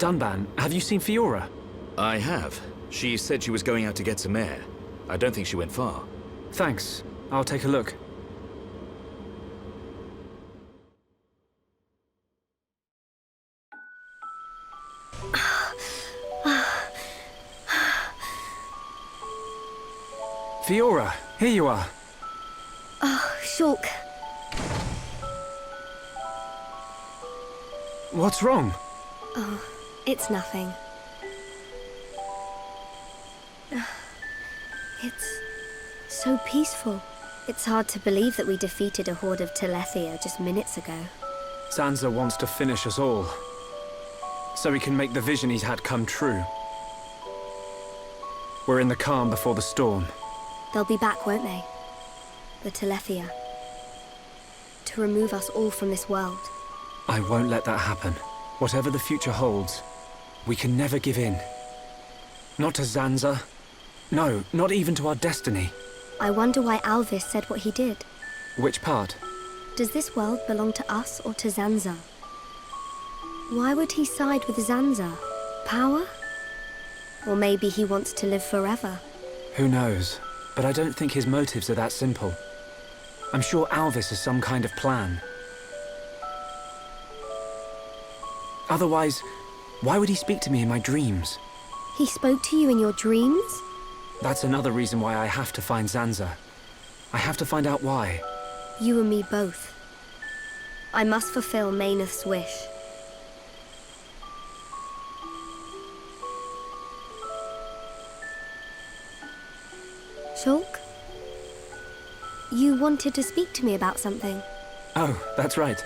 Dunban, have you seen Fiora? I have. She said she was going out to get some air. I don't think she went far. Thanks. I'll take a look. Fiora, here you are. Oh, Shulk. What's wrong? Oh, it's nothing. It's so peaceful. It's hard to believe that we defeated a horde of Telethia just minutes ago. Zanza wants to finish us all, so he can make the vision he's had come true. We're in the calm before the storm. They'll be back, won't they? The Telethia. To remove us all from this world. I won't let that happen. Whatever the future holds, we can never give in. Not to Zanza. No, not even to our destiny. I wonder why Alvis said what he did. Which part? Does this world belong to us or to Zanza? Why would he side with Zanza? Power? Or maybe he wants to live forever. Who knows? But I don't think his motives are that simple. I'm sure Alvis has some kind of plan. Otherwise, why would he speak to me in my dreams? He spoke to you in your dreams? That's another reason why I have to find Zanza. I have to find out why. You and me both. I must fulfill Mayneth's wish. Shulk? You wanted to speak to me about something. Oh, that's right.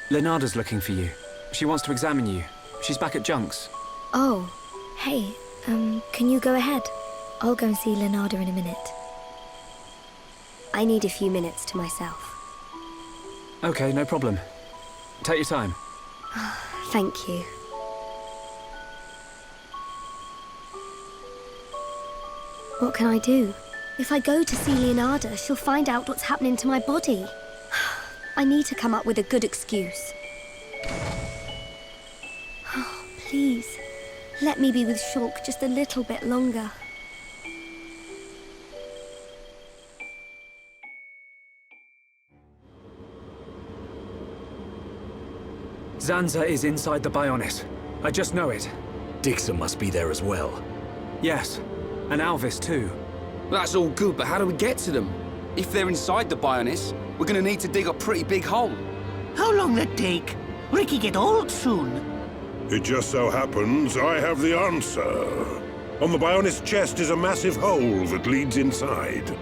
Lenarda's looking for you. She wants to examine you. She's back at Junk's. Oh, hey, can you go ahead? I'll go and see Lenarda in a minute. I need a few minutes to myself. Okay, no problem. Take your time. Thank you. What can I do? If I go to see Leonarda, she'll find out what's happening to my body. I need to come up with a good excuse. Oh, please, let me be with Shulk just a little bit longer. Zanza is inside the Bionis. I just know it. Dixon must be there as well. Yes, and Alvis too. That's all good, but how do we get to them? If they're inside the Bionis, we're gonna need to dig a pretty big hole. How long that take? Ricky get old soon. It just so happens I have the answer. On the Bionis chest is a massive hole that leads inside.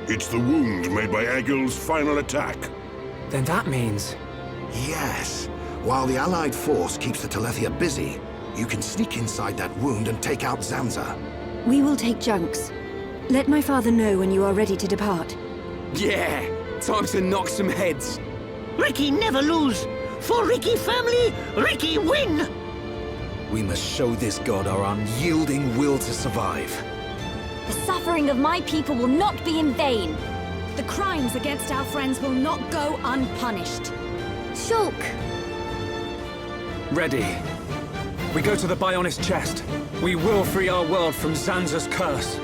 It's the wound made by Agil's final attack. Then that means... Yes. While the Allied force keeps the Telethia busy, you can sneak inside that wound and take out Zanza. We will take Junk's. Let my father know when you are ready to depart. Yeah! Time to knock some heads. Ricky never lose. For Ricky family, Ricky win! We must show this god our unyielding will to survive. The suffering of my people will not be in vain. The crimes against our friends will not go unpunished. Shulk! Ready. We go to the Bionis chest. We will free our world from Zanza's curse.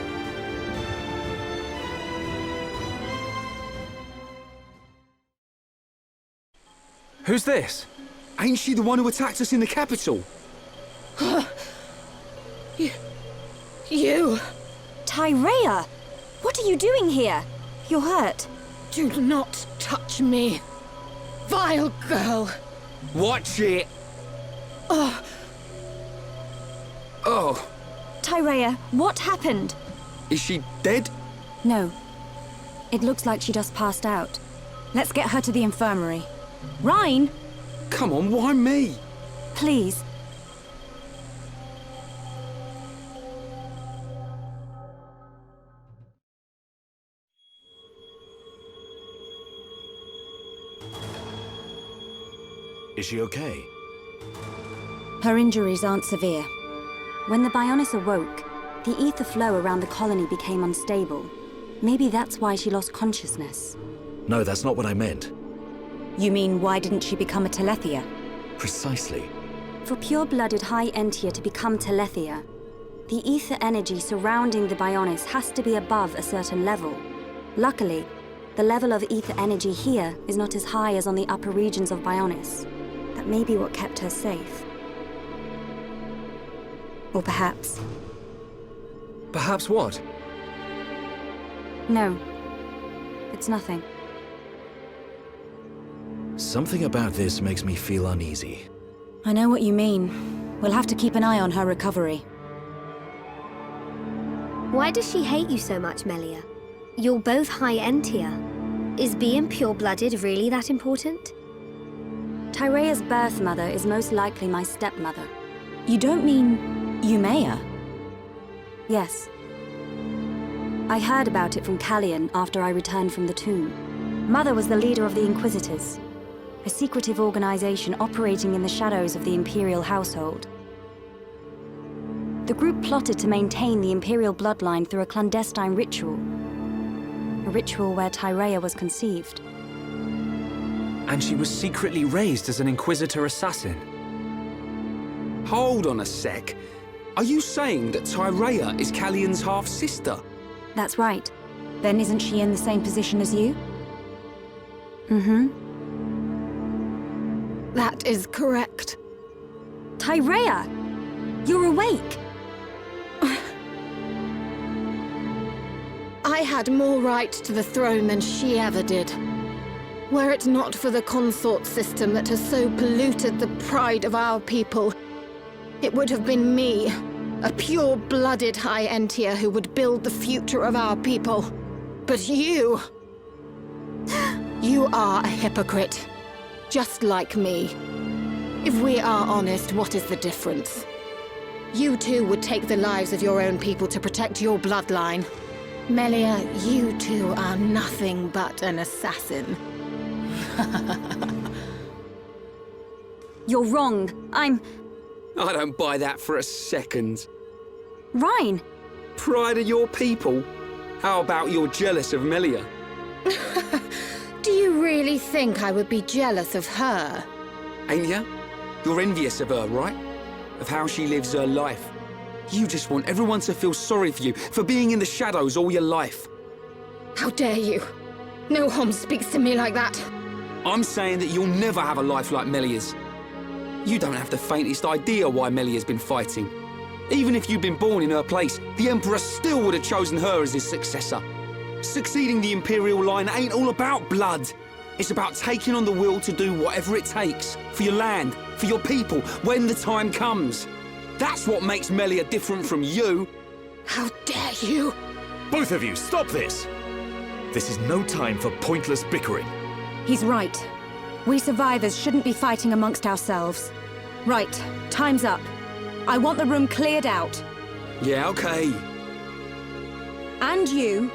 Who's this? Ain't she the one who attacked us in the capital? You! Tyrea! What are you doing here? You're hurt. Do not touch me. Vile girl! Watch it! Oh, Oh, Tyrea, what happened? is she dead? No. It looks like she just passed out. Let's get her to the infirmary. Rhine? Come on, why me? Please. Is she okay? Her injuries aren't severe. When the Bionis awoke, the ether flow around the colony became unstable. Maybe that's why she lost consciousness. No, that's not what I meant. You mean, why didn't she become a Telethia? Precisely. For pure-blooded High Entia to become Telethia, the ether energy surrounding the Bionis has to be above a certain level. Luckily, the level of ether energy here is not as high as on the upper regions of Bionis. That may be what kept her safe. Or perhaps... Perhaps what? No. It's nothing. Something about this makes me feel uneasy. I know what you mean. We'll have to keep an eye on her recovery. Why does she hate you so much, Melia? You're both High Entia. Is being pure-blooded really that important? Tyrea's birth mother is most likely my stepmother. You don't mean Umea? Yes. I heard about it from Callian after I returned from the tomb. Mother was the leader of the Inquisitors, a secretive organization operating in the shadows of the Imperial household. The group plotted to maintain the Imperial bloodline through a clandestine ritual. A ritual where Tyrea was conceived. And she was secretly raised as an Inquisitor assassin. Hold on a sec. Are you saying that Tyrea is Callian's half-sister? That's right. Then isn't she in the same position as you? Mm-hmm. That is correct. Tyrea! You're awake! I had more right to the throne than she ever did. Were it not for the consort system that has so polluted the pride of our people, it would have been me, a pure-blooded High Entia who would build the future of our people. But you... you are a hypocrite, just like me. If we are honest, what is the difference? You too would take the lives of your own people to protect your bloodline. Melia, you too are nothing but an assassin. You're wrong. I don't buy that for a second. Rhine! Pride of your people? How about you're jealous of Melia? Do you really think I would be jealous of her? Ain't ya? You're envious of her, right? Of how she lives her life. You just want everyone to feel sorry for you for being in the shadows all your life. How dare you? No Hom speaks to me like that. I'm saying that you'll never have a life like Melia's. You don't have the faintest idea why Melia's been fighting. Even if you'd been born in her place, the Emperor still would have chosen her as his successor. Succeeding the Imperial line ain't all about blood. It's about taking on the will to do whatever it takes for your land, for your people, when the time comes. That's what makes Melia different from you. How dare you? Both of you, stop this! This is no time for pointless bickering. He's right. We survivors shouldn't be fighting amongst ourselves. Right, time's up. I want the room cleared out. Yeah, okay. And you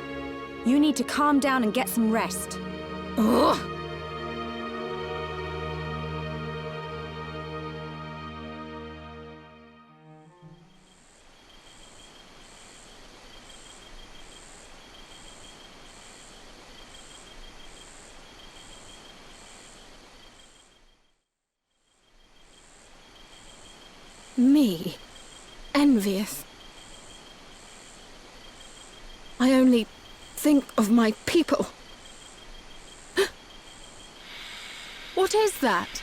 need to calm down and get some rest. Ugh. Me? Envious? I only think of my people. What is that?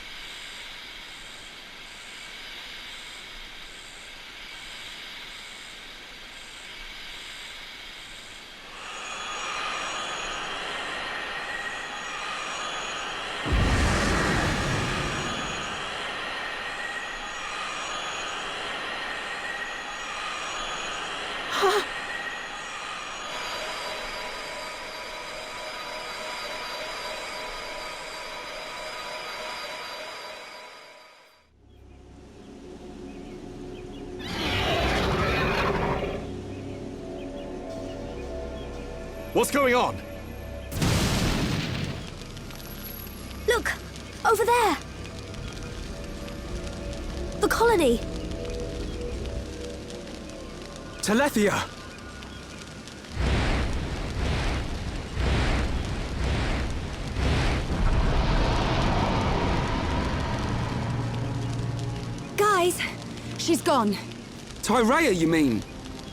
What's going on? Look! Over there! The colony! Telethia! Guys! Guys, she's gone. Tyrea, you mean?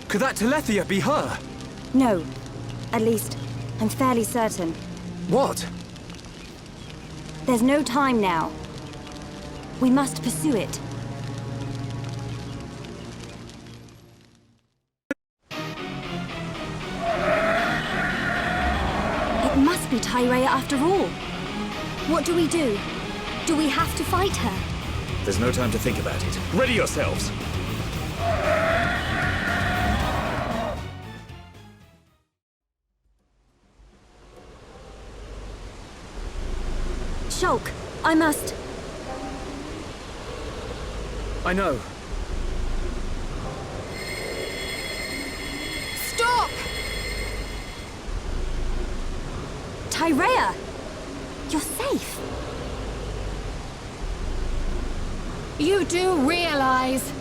Could that Telethia be her? No. At least, I'm fairly certain. What? There's no time now. We must pursue it. It must be Tyrea after all. What do we do? Do we have to fight her? There's no time to think about it. Ready yourselves! Shulk, I must... I know. Stop! Tyrea! You're safe. You do realize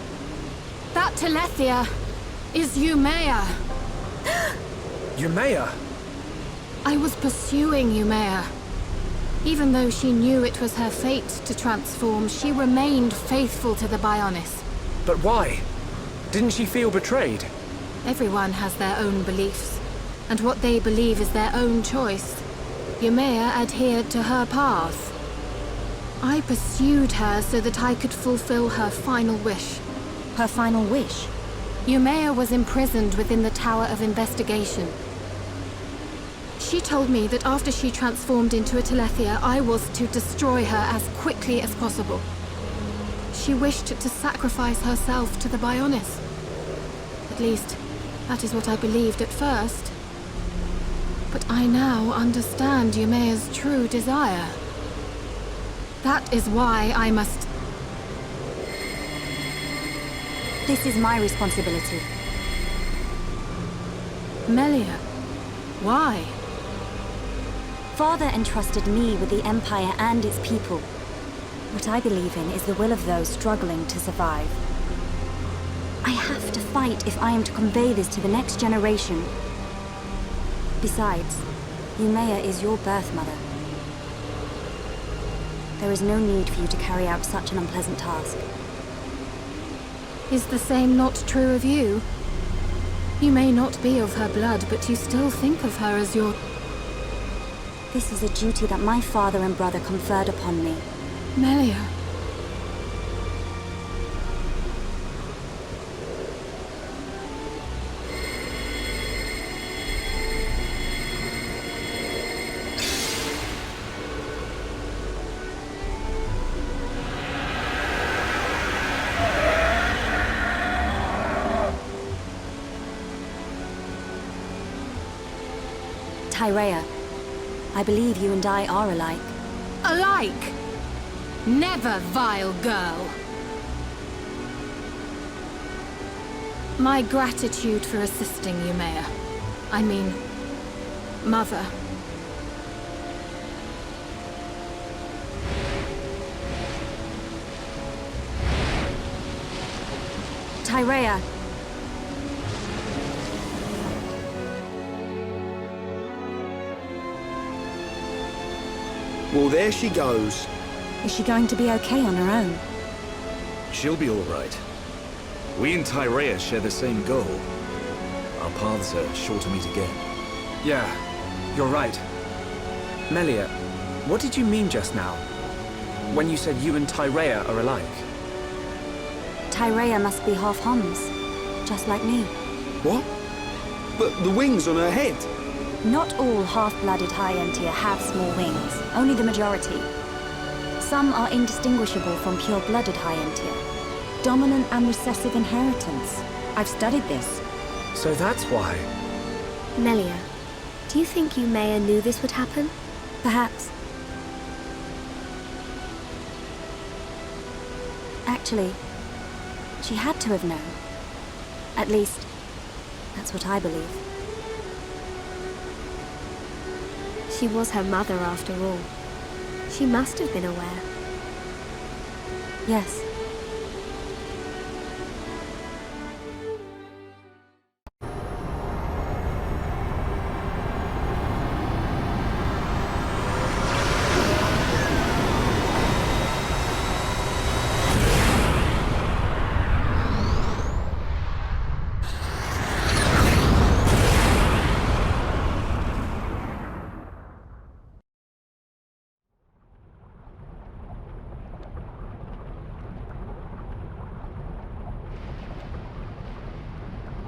that Telethia is Umea. Umea? I was pursuing Umea. Even though she knew it was her fate to transform, she remained faithful to the Bionis. But why? Didn't she feel betrayed? Everyone has their own beliefs, and what they believe is their own choice. Umea adhered to her path. I pursued her so that I could fulfill her final wish. Her final wish? Umea was imprisoned within the Tower of Investigation. She told me that after she transformed into a Telethia, I was to destroy her as quickly as possible. She wished to sacrifice herself to the Bionis. At least, that is what I believed at first. But I now understand Umea's true desire. That is why I must... This is my responsibility. Melia, why? Father entrusted me with the Empire and its people. What I believe in is the will of those struggling to survive. I have to fight if I am to convey this to the next generation. Besides, Umea is your birth mother. There is no need for you to carry out such an unpleasant task. Is the same not true of you? You may not be of her blood, but you still think of her as your... This is a duty that my father and brother conferred upon me. Melia. Tyrea, I believe you and I are alike. Alike? Never, vile girl. My gratitude for assisting Umea. I mean, Mother. Tyrea. Well, there she goes. Is she going to be okay on her own? She'll be all right. We and Tyrea share the same goal. Our paths are sure to meet again. Yeah, you're right. Melia, what did you mean just now? When you said you and Tyrea are alike? Tyrea must be half Homs, just like me. What? But the wings on her head? Not all half-blooded High-Entier have small wings, only the majority. Some are indistinguishable from pure-blooded High-Entier. Dominant and recessive inheritance. I've studied this. So that's why. Melia, do you think Umea knew this would happen? Perhaps. Actually, she had to have known. At least, that's what I believe. She was her mother after all. She must have been aware. Yes.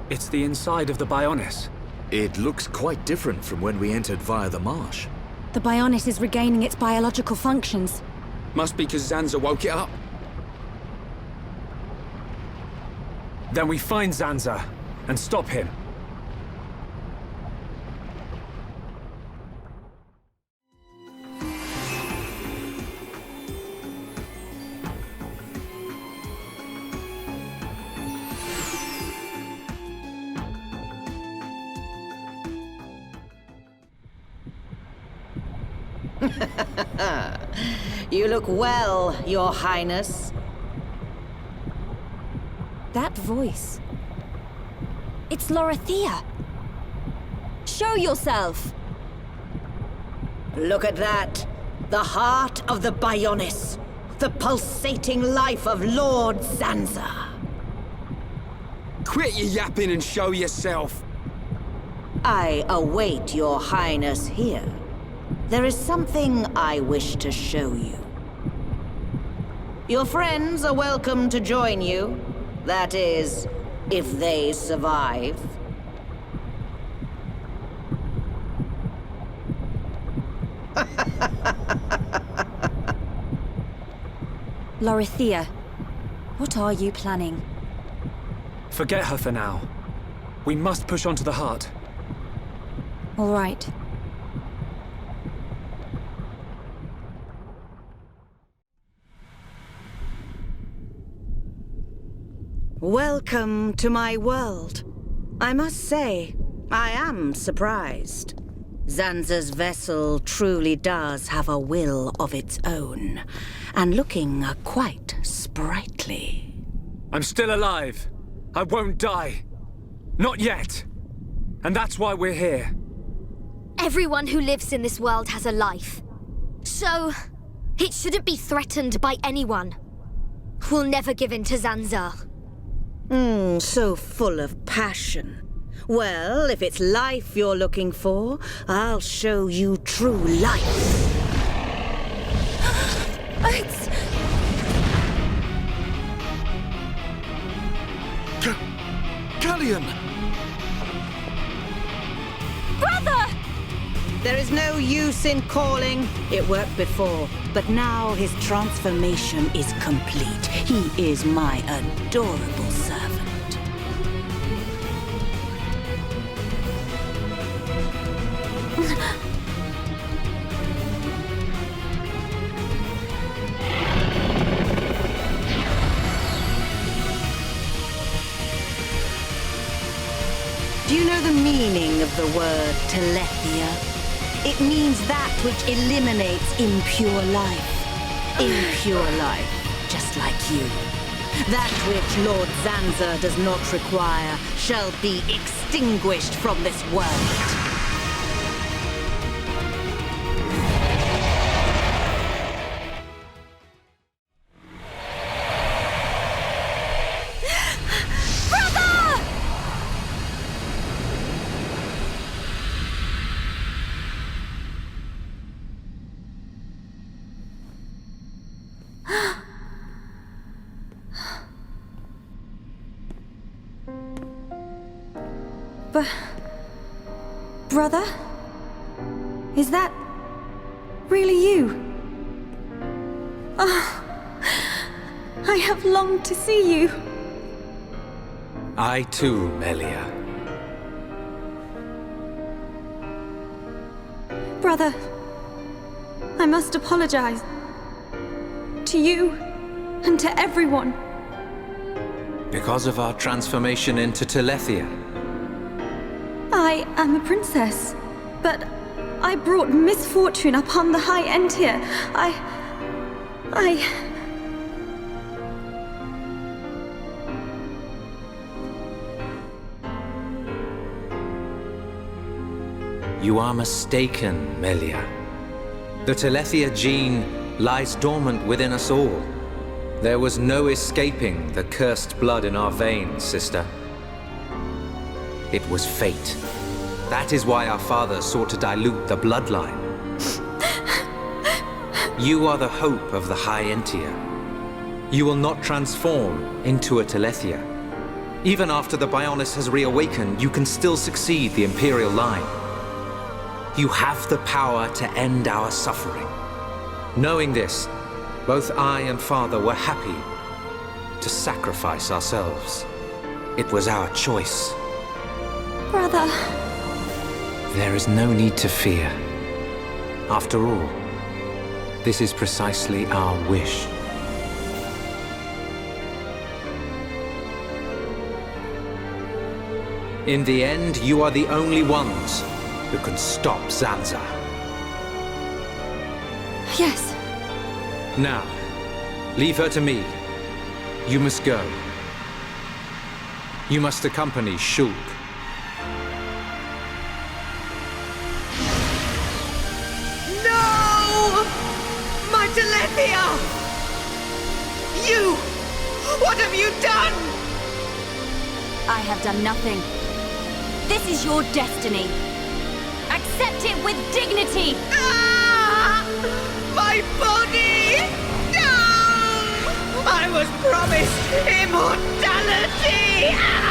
It's the inside of the Bionis. It looks quite different from when we entered via the marsh. The Bionis is regaining its biological functions. Must be because Zanza woke it up. Then we find Zanza and stop him. You look well, Your Highness. That voice. It's Lorithia. Show yourself! Look at that. The heart of the Bionis. The pulsating life of Lord Zanza. Quit your yapping and show yourself. I await Your Highness here. There is something I wish to show you. Your friends are welcome to join you. That is, if they survive. Lorithia, what are you planning? Forget her for now. We must push on to the heart. All right. Welcome to my world. I must say, I am surprised. Zanza's vessel truly does have a will of its own, and looking quite sprightly. I'm still alive. I won't die. Not yet. And that's why we're here. Everyone who lives in this world has a life. So, it shouldn't be threatened by anyone. We'll never give in to Zanza. So full of passion. Well, if it's life you're looking for, I'll show you true life. It's... Callian! Brother! There is no use in calling. It worked before, but now his transformation is complete. He is my adorable servant. Do you know the meaning of the word telethia? It means that which eliminates impure life. Impure life, just like you. That which Lord Zanza does not require shall be extinguished from this world. Brother? Is that really you? Oh, I have longed to see you. I too, Melia. Brother, I must apologize. To you and to everyone. Because of our transformation into telethia. I am a princess, but I brought misfortune upon the high end here. You are mistaken, Melia. The telethia gene lies dormant within us all. There was no escaping the cursed blood in our veins, sister. It was fate. That is why our father sought to dilute the bloodline. You are the hope of the High Entia. You will not transform into a telethia. Even after the Bionis has reawakened, you can still succeed the Imperial line. You have the power to end our suffering. Knowing this, both I and Father were happy to sacrifice ourselves. It was our choice. Brother. There is no need to fear. After all, this is precisely our wish. In the end, you are the only ones who can stop Zanza. Yes. Now, leave her to me. You must go. You must accompany Shulk. No! My Telethia! You! What have you done? I have done nothing. This is your destiny. Accept it with dignity! Ah! My body! No! I was promised immortality! Ah!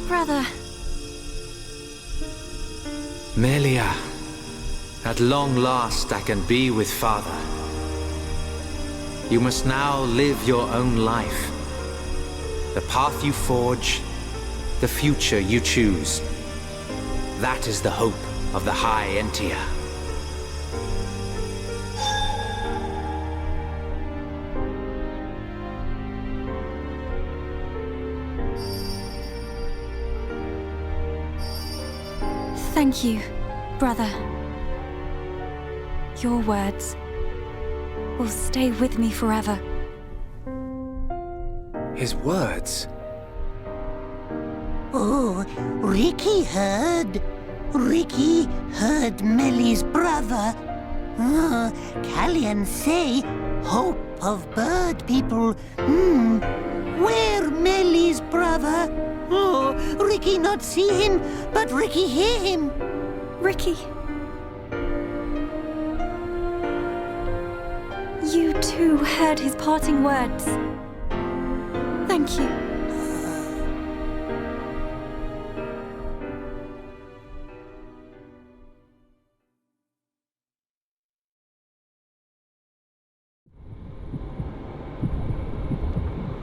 Brother. Melia, at long last I can be with Father. You must now live your own life. The path you forge, the future you choose. That is the hope of the High Entia. Thank you, brother. Your words will stay with me forever. His words? Oh, Ricky heard. Ricky heard Melly's brother. Callian say, hope of bird people. Where Melly's brother? Oh, Ricky not see him, but Ricky hear him. Ricky. You too heard his parting words. Thank you.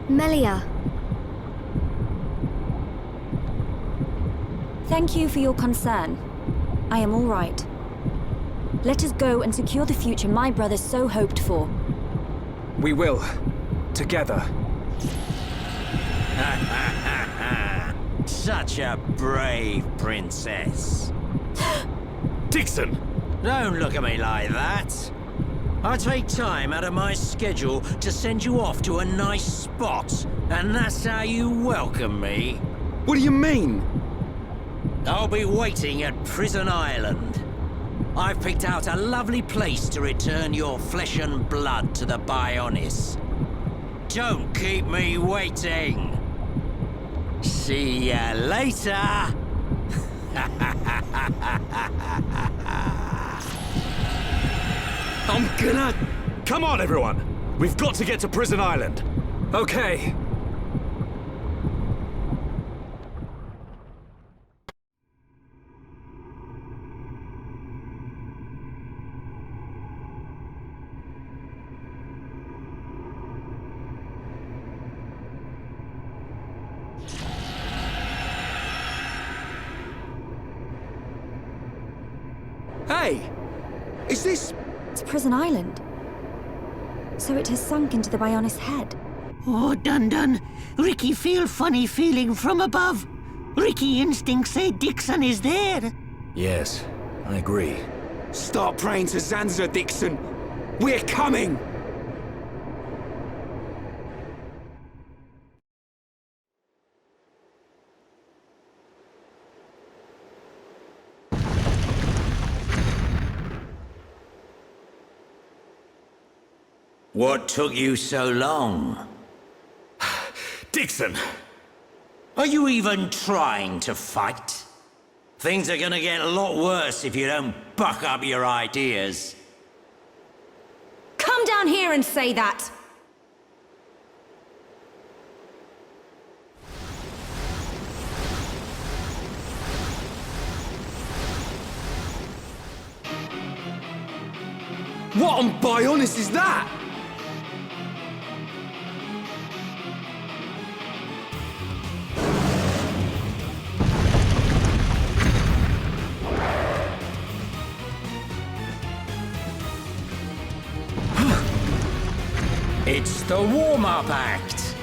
Melia. Thank you for your concern. I am all right. Let us go and secure the future my brother so hoped for. We will. Together. Such a brave princess. Dixon! Don't look at me like that. I take time out of my schedule to send you off to a nice spot, and that's how you welcome me. What do you mean? I'll be waiting at Prison Island. I've picked out a lovely place to return your flesh and blood to the Bionis. Don't keep me waiting. See ya later. I'm gonna... Come on, everyone! We've got to get to Prison Island. Okay. Hey! Is this... It's Prison Island. So it has sunk into the Bionis head. Oh, Dun. Ricky feel funny feeling from above. Ricky instinct say Dixon is there. Yes, I agree. Start praying to Zanza, Dixon. We're coming! What took you so long? Dixon! Are you even trying to fight? Things are gonna get a lot worse if you don't buck up your ideas. Come down here and say that! What on Bionis is that? It's the warm-up act.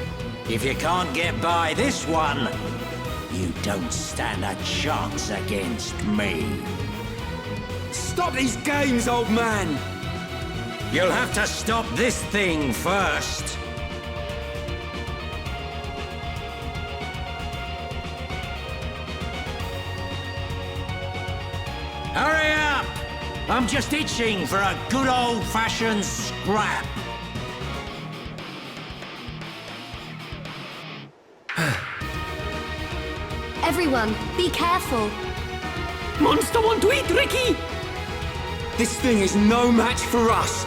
If you can't get by this one, you don't stand a chance against me. Stop these games, old man! You'll have to stop this thing first. Hurry up! I'm just itching for a good old-fashioned scrap. Everyone, be careful. Monster want to eat Ricky! This thing is no match for us.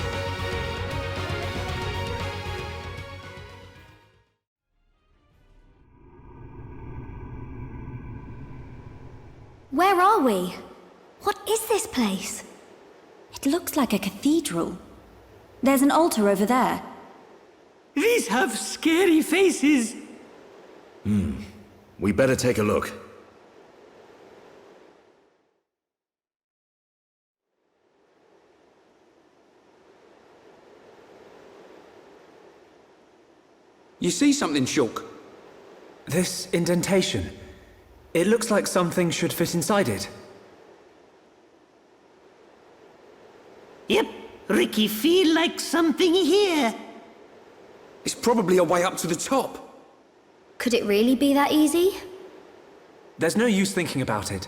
Where are we? What is this place? It looks like a cathedral. There's an altar over there. These have scary faces. We better take a look. You see something, Shulk? This indentation. It looks like something should fit inside it. Yep, Ricky feel like something here. It's probably a way up to the top. Could it really be that easy? There's no use thinking about it.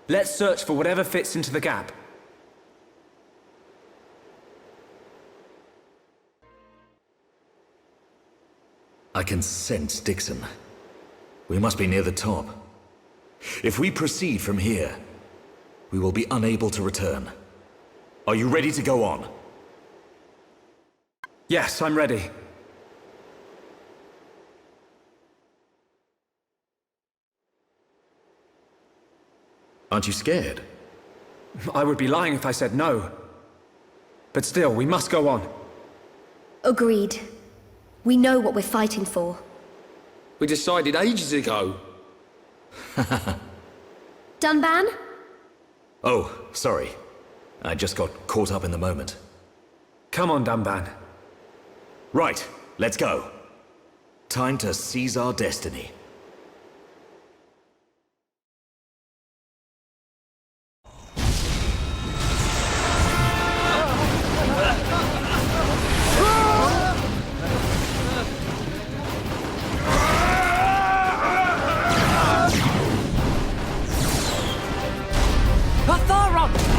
Let's search for whatever fits into the gap. I can sense Dixon. We must be near the top. If we proceed from here, we will be unable to return. Are you ready to go on? Yes, I'm ready. Aren't you scared? I would be lying if I said no. But still, we must go on. Agreed. We know what we're fighting for. We decided ages ago. Dunban? Oh, sorry. I just got caught up in the moment. Come on, Dunban. Right, let's go. Time to seize our destiny.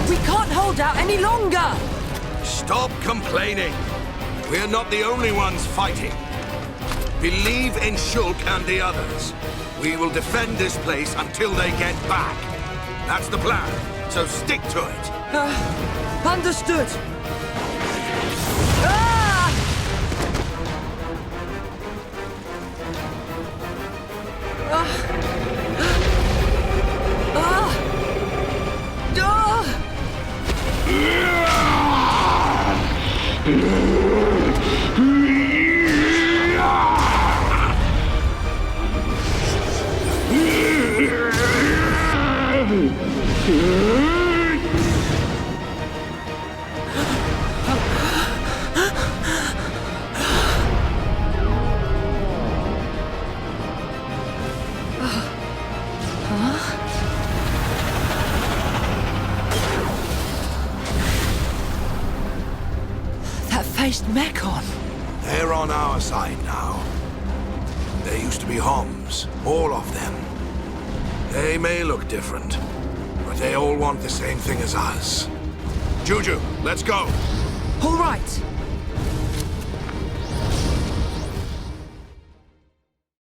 We can't hold out any longer! Stop complaining. We're not the only ones fighting. Believe in Shulk and the others. We will defend this place until they get back. That's the plan, so stick to it. Understood. Ah! That faced Mekon. They're on our side now. There used to be Homs, all of them. They may look different, but they all want the same thing as us. Juju, let's go. All right.